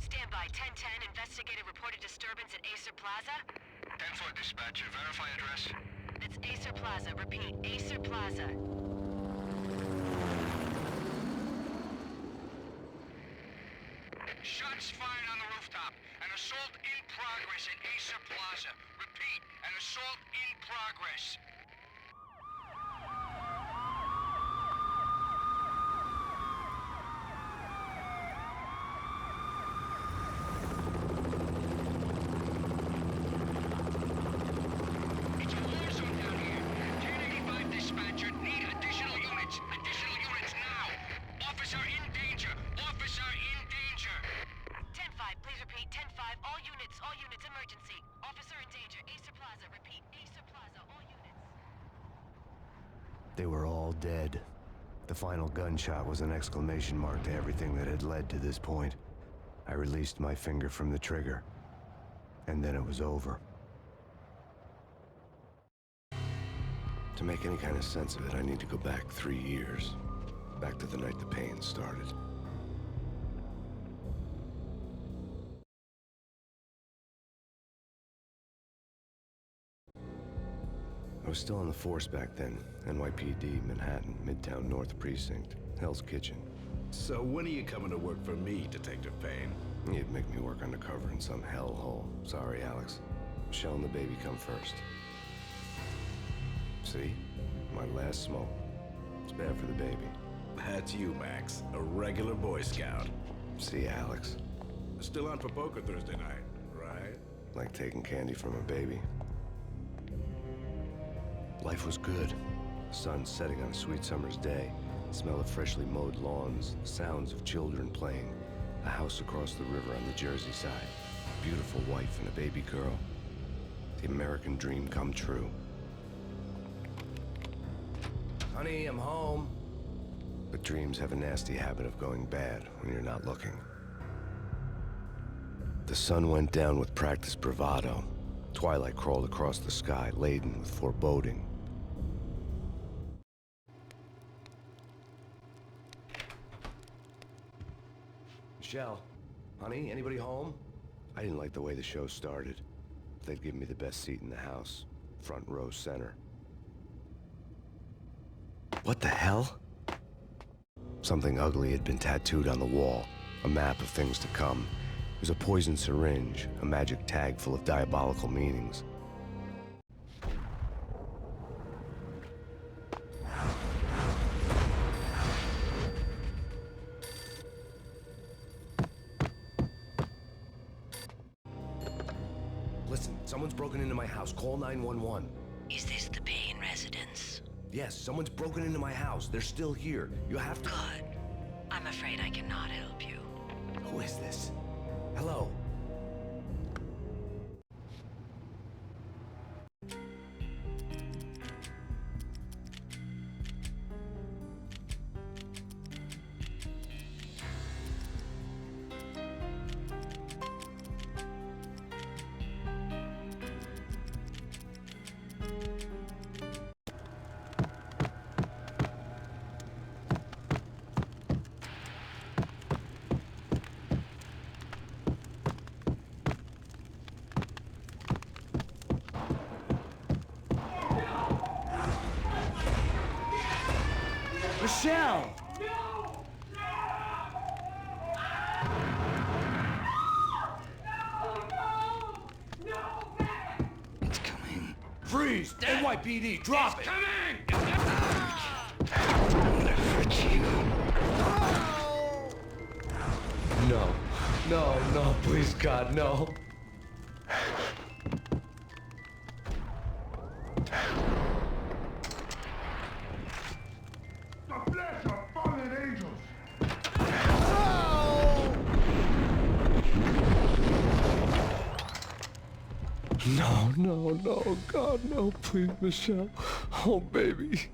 Stand by. 1010, investigated reported disturbance at Acer Plaza. 10-4 dispatcher, verify address. It's Acer Plaza. Repeat, Acer Plaza. Shots fired on the rooftop. An assault in progress at Acer Plaza. Repeat, an assault in progress. It's a war zone down here. 1085 dispatcher, need additional units. Additional units now. Officer in danger. Officer in danger. 10-5, please repeat. 10-5, all units, emergency. Officer in danger. Acer Plaza. Repeat, Acer Plaza, all units. They were all dead. The final gunshot was an exclamation mark to everything that had led to this point. I released my finger from the trigger, and then it was over. To make any kind of sense of it, I need to go back 3 years. Back to the night the pain started. I was still on the force back then. NYPD, Manhattan, Midtown North Precinct, Hell's Kitchen. So when are you coming to work for me, Detective Payne? You'd make me work undercover in some hellhole. Sorry, Alex. Michelle and the baby come first. See? My last smoke. It's bad for the baby. That's you, Max. A regular Boy Scout. See, Alex? Still on for poker Thursday night, right? Like taking candy from a baby. Life was good. The sun setting on a sweet summer's day. The smell of freshly mowed lawns. The sounds of children playing. A house across the river on the Jersey side. A beautiful wife and a baby girl. The American dream come true. Honey, I'm home. But dreams have a nasty habit of going bad when you're not looking. The sun went down with practiced bravado. Twilight crawled across the sky, laden with foreboding. Michelle, honey, anybody home? I didn't like the way the show started. They'd give me the best seat in the house, front row center. What the hell? Something ugly had been tattooed on the wall, a map of things to come. It was a poison syringe, a magic tag full of diabolical meanings. Listen, someone's broken into my house. Call 911. Is this the Payne residence? Yes, someone's broken into my house. They're still here. You have to... Good. I'm afraid I cannot help you. Who is this? Hello? Michelle! It's coming. Freeze! NYPD, drop it! Coming! I'm gonna hurt you. No. No, no, please, God, no. The flesh of fallen angels. No, no, no, God, no, please, Michelle. Oh, baby.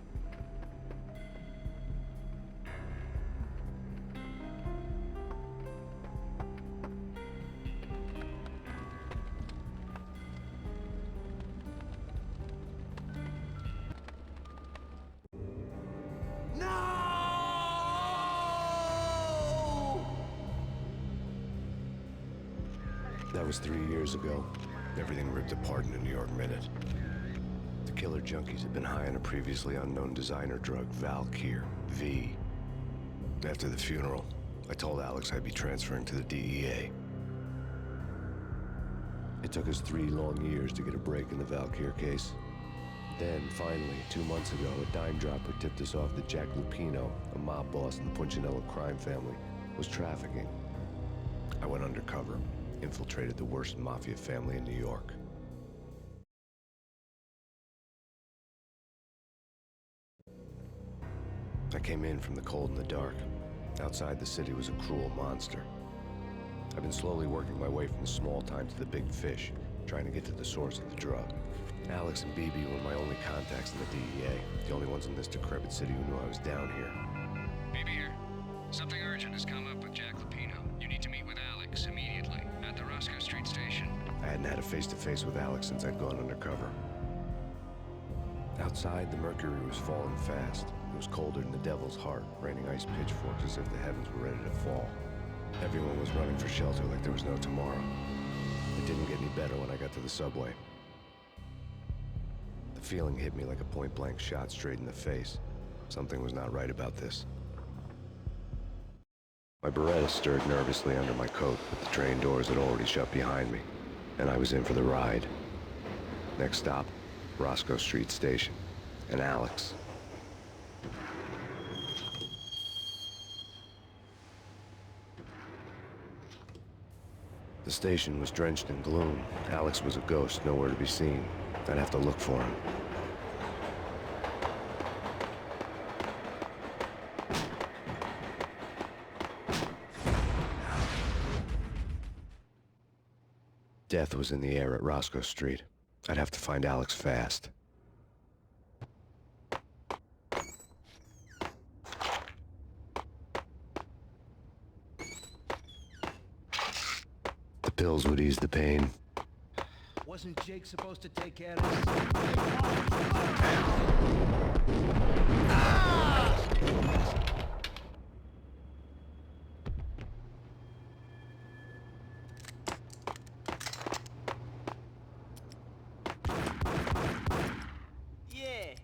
That was 3 years ago. Everything ripped apart in a New York minute. The killer junkies had been high on a previously unknown designer drug, Valkyr, V. After the funeral, I told Alex I'd be transferring to the DEA. It took us 3 long years to get a break in the Valkyr case. Then, finally, 2 months ago, a dime dropper tipped us off that Jack Lupino, a mob boss in the Punchinello crime family, was trafficking. I went undercover, infiltrated the worst mafia family in New York. I came in from the cold and the dark. Outside the city was a cruel monster. I've been slowly working my way from the small time to the big fish, trying to get to the source of the drug. Alex and BB were my only contacts in the DEA, the only ones in this decrepit city who knew I was down here. BB here. Something urgent has come up with Jack Lupino. You need to meet with Alex immediately at the Roscoe Street station. I hadn't had a face-to-face with Alex since I'd gone undercover. Outside, the mercury was falling fast. It was colder than the devil's heart, raining ice pitchforks as if the heavens were ready to fall. Everyone was running for shelter like there was no tomorrow. It didn't get any better when I got to the subway. The feeling hit me like a point-blank shot straight in the face. Something was not right about this. My Beretta stirred nervously under my coat, but the train doors had already shut behind me, and I was in for the ride. Next stop, Roscoe Street Station, and Alex. The station was drenched in gloom. Alex was a ghost, nowhere to be seen. I'd have to look for him. Death was in the air at Roscoe Street. I'd have to find Alex fast. The pills would ease the pain. Wasn't Jake supposed to take care of this? Yeah,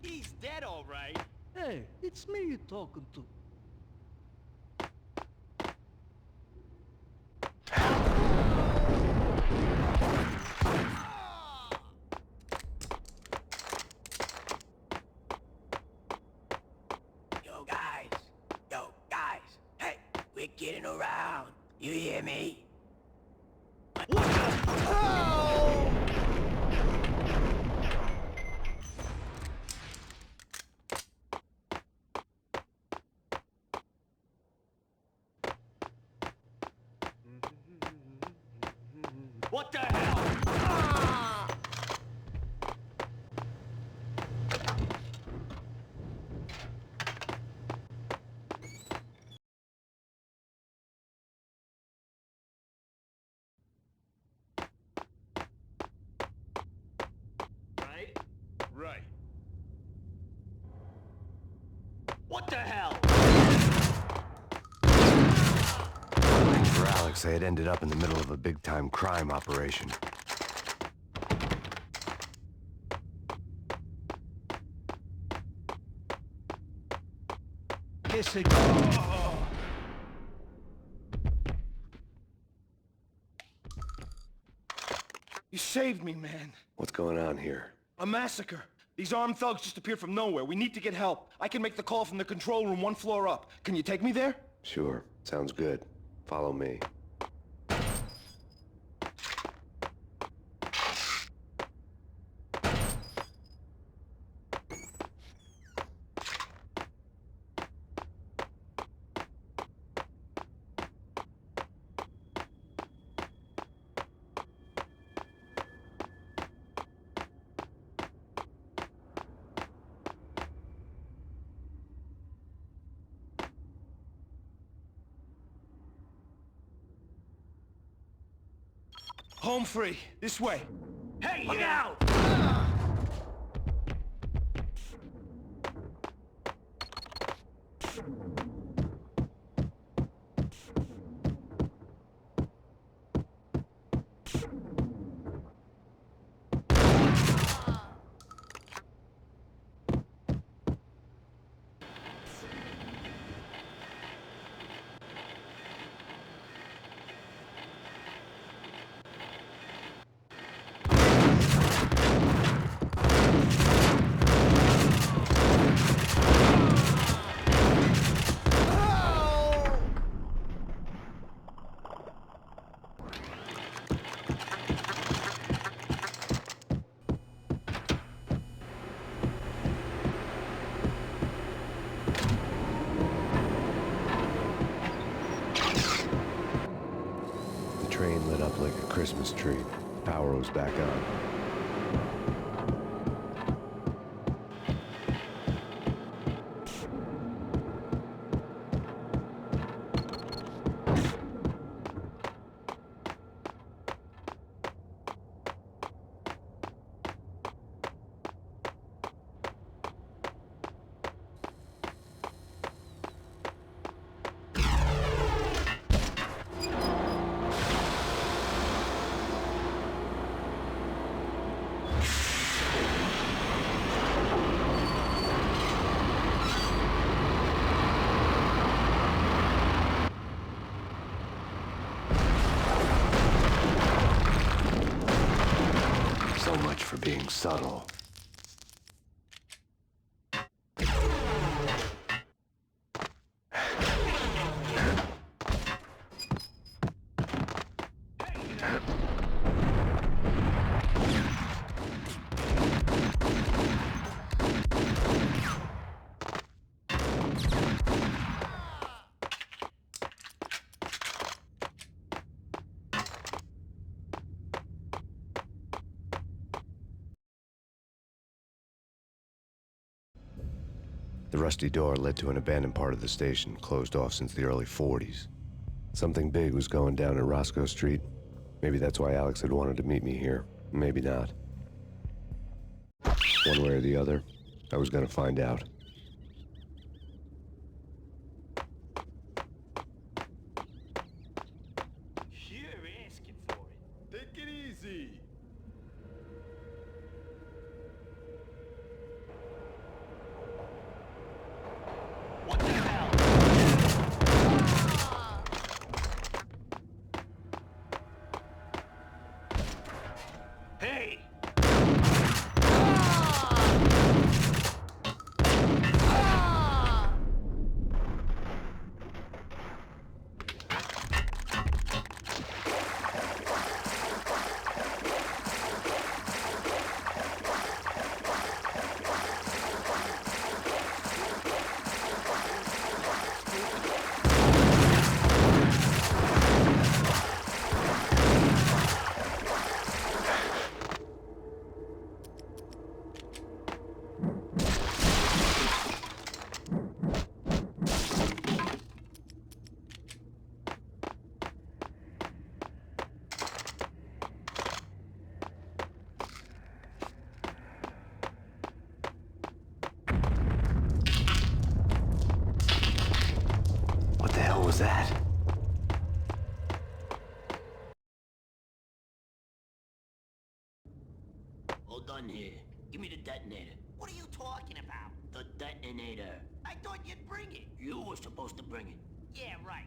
he's dead all right. Hey, it's me you're talking to. Yo guys, hey, we're getting around. You hear me? What the hell? Right? Right. What the hell? For Alex, they had ended up in the middle of a big-time crime operation. Kiss it. You saved me, man. What's going on here? A massacre. These armed thugs just appeared from nowhere. We need to get help. I can make the call from the control room 1 floor up. Can you take me there? Sure, sounds good. Follow me. Home free. This way. Hey, look out! The train lit up like a Christmas tree. Power was back on. So much for being subtle. The rusty door led to an abandoned part of the station, closed off since the early 40s. Something big was going down at Roscoe Street. Maybe that's why Alex had wanted to meet me here. Maybe not. One way or the other, I was gonna find out. You're asking for it. Take it easy. What the hell? Hey! that? Hold on here. Give me the detonator. What are you talking about? The detonator. I thought you'd bring it. You were supposed to bring it. Yeah, right.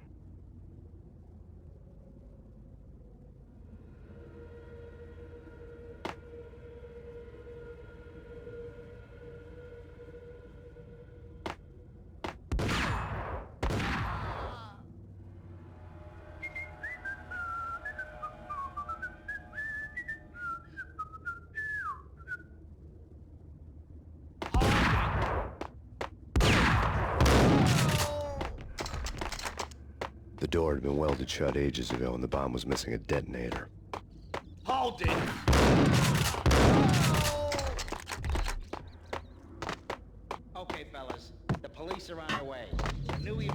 The door had been welded shut ages ago and the bomb was missing a detonator. Hold it! Okay, fellas. The police are on their way. Knew you...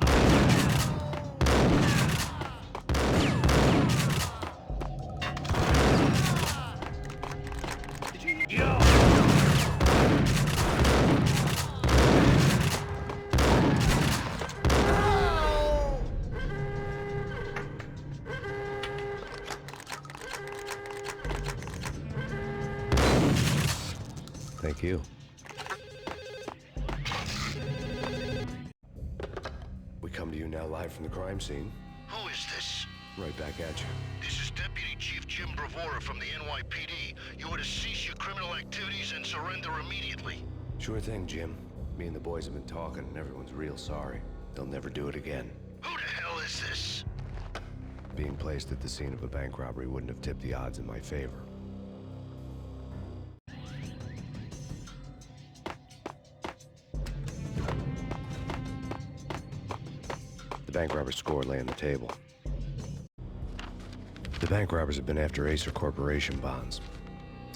Yo! Thank you. We come to you now live from the crime scene. Who is this? Right back at you. This is Deputy Chief Jim Bravura from the NYPD. You are to cease your criminal activities and surrender immediately. Sure thing, Jim. Me and the boys have been talking and everyone's real sorry. They'll never do it again. Who the hell is this? Being placed at the scene of a bank robbery wouldn't have tipped the odds in my favor. The bank robber's score lay on the table. The bank robbers have been after Acer Corporation bonds.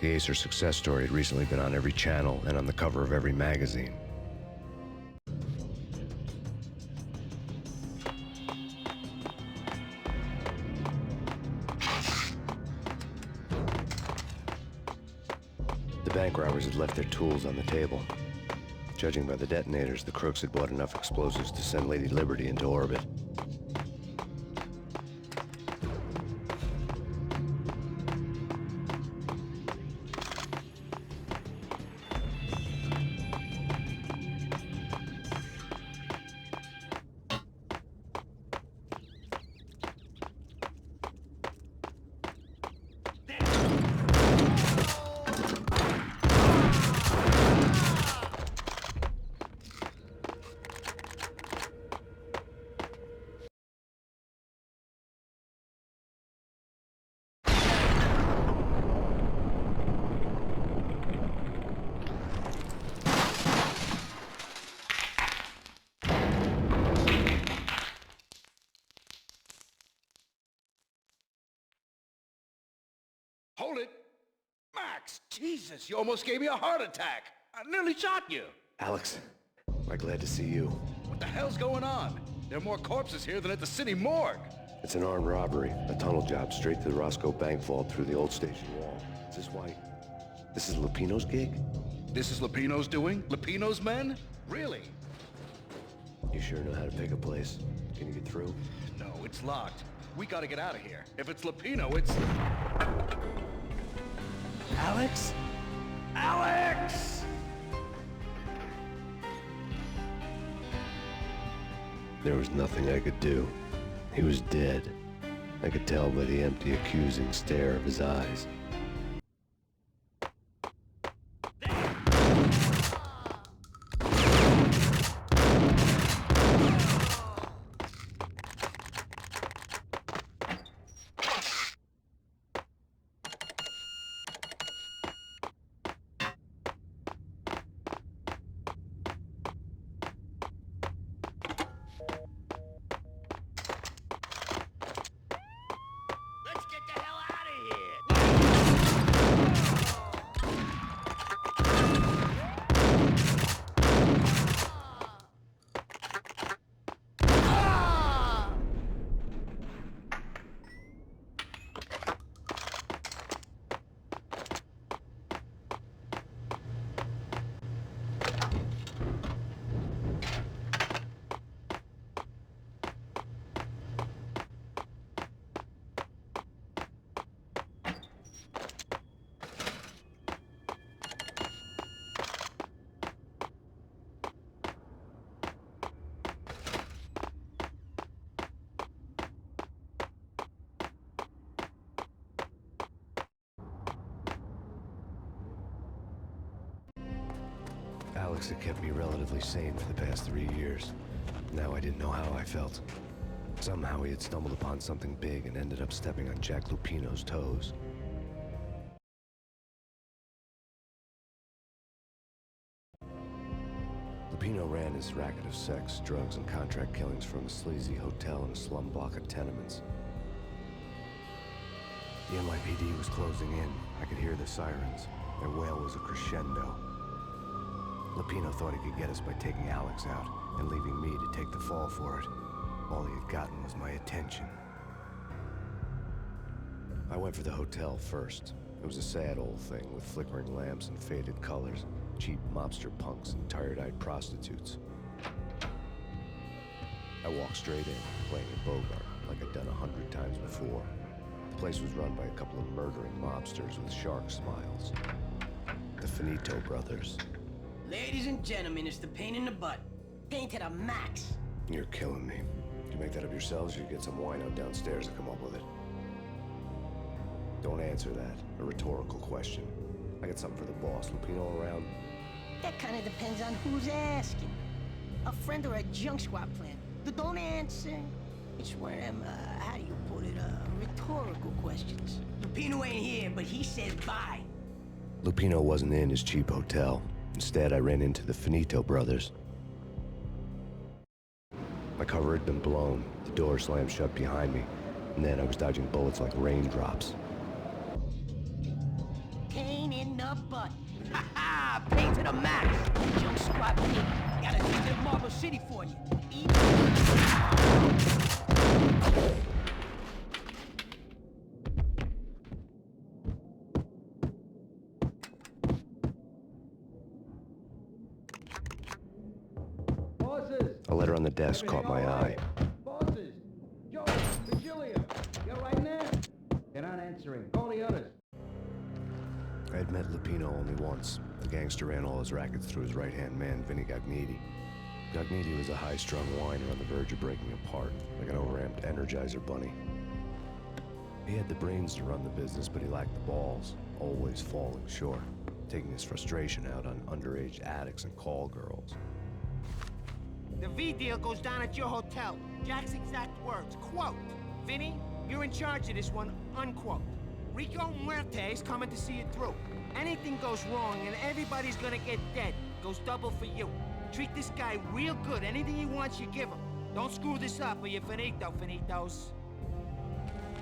The Acer success story had recently been on every channel and on the cover of every magazine. The bank robbers had left their tools on the table. Judging by the detonators, the crooks had bought enough explosives to send Lady Liberty into orbit. Hold it! Max! Jesus, you almost gave me a heart attack! I nearly shot you! Alex, am I glad to see you. What the hell's going on? There are more corpses here than at the city morgue! It's an armed robbery, a tunnel job straight to the Roscoe bank vault through the old station wall. Is this why? This is Lupino's gig? This is Lupino's doing? Lupino's men? Really? You sure know how to pick a place? Can you get through? No, it's locked. We gotta get out of here. If it's Lupino, it's... Alex? Alex! There was nothing I could do. He was dead. I could tell by the empty, accusing stare of his eyes. Let's get the hell out of here! Alex had kept me relatively sane for the past 3 years. Now I didn't know how I felt. Somehow he had stumbled upon something big and ended up stepping on Jack Lupino's toes. Lupino ran his racket of sex, drugs, and contract killings from a sleazy hotel in a slum block of tenements. The NYPD was closing in. I could hear the sirens. Their wail was a crescendo. Lupino thought he could get us by taking Alex out and leaving me to take the fall for it. All he had gotten was my attention. I went for the hotel first. It was a sad old thing with flickering lamps and faded colors, cheap mobster punks and tired-eyed prostitutes. I walked straight in, playing a Bogart like I'd done 100 times before. The place was run by a couple of murdering mobsters with shark smiles. The Finito brothers. Ladies and gentlemen, it's the pain in the butt. Pain to the max. You're killing me. Did you make that up yourselves, or you get some wino downstairs to come up with it? Don't answer that. A rhetorical question. I got something for the boss. Lupino around? That kind of depends on who's asking. A friend or a junk squad plan. Don't answer. It's one of them, how do you put it, rhetorical questions. Lupino ain't here, but he says bye. Lupino wasn't in his cheap hotel. Instead, I ran into the Finito brothers. My cover had been blown. The door slammed shut behind me. And then I was dodging bullets like raindrops. Pain in the butt. Ha ha! Pain to the max. Junk squad pig. Gotta take to Marble City for you. Eat. A letter on the desk caught my eye. Bosses! Joe! Virgilia! You're right in there? They're not answering. Call the others. I had met Lupino only once. The gangster ran all his rackets through his right-hand man, Vinny Gagniti. Gagniti was a high-strung whiner on the verge of breaking apart, like an overamped Energizer bunny. He had the brains to run the business, but he lacked the balls, always falling short, taking his frustration out on underage addicts and call girls. The V deal goes down at your hotel. Jack's exact words, quote, "Vinny, you're in charge of this one," unquote. Rico Muerte's coming to see it through. Anything goes wrong and everybody's gonna get dead. Goes double for you. Treat this guy real good. Anything he wants, you give him. Don't screw this up or you're finito, finitos.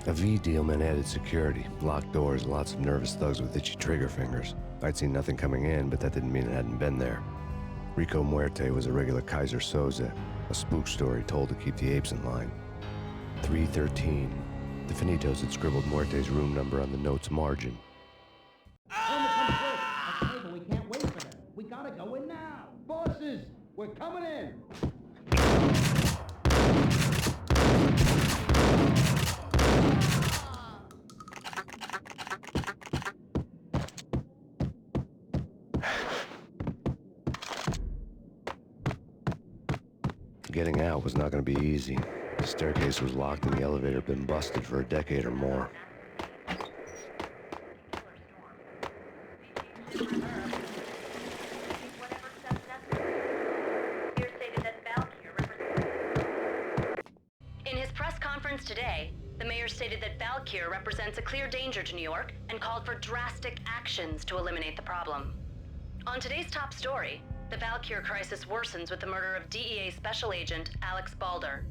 A V deal meant added security, locked doors, and lots of nervous thugs with itchy trigger fingers. I'd seen nothing coming in, but that didn't mean it hadn't been there. Rico Muerte was a regular Kaiser Soze, a spook story told to keep the apes in line. 313. The Finitos had scribbled Muerte's room number on the note's margin. Okay, but we can't wait for them. We gotta go in now. Bosses! We're coming in! Getting out was not going to be easy. The staircase was locked and the elevator had been busted for a decade or more. In his press conference today, the mayor stated that Valkyr represents a clear danger to New York and called for drastic actions to eliminate the problem. On today's top story, the Valkyr crisis worsens with the murder of DEA Special Agent Alex Balder.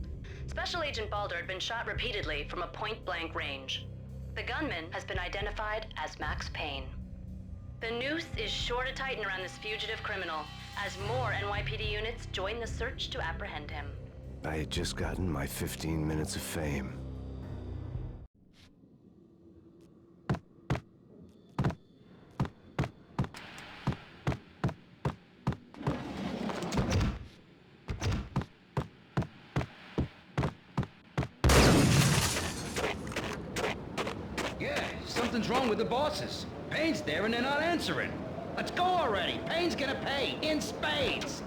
Special Agent Balder had been shot repeatedly from a point-blank range. The gunman has been identified as Max Payne. The noose is sure to tighten around this fugitive criminal as more NYPD units join the search to apprehend him. I had just gotten my 15 minutes of fame. Something's wrong with the bosses. Payne's there and they're not answering. Let's go already. Payne's gonna pay in spades.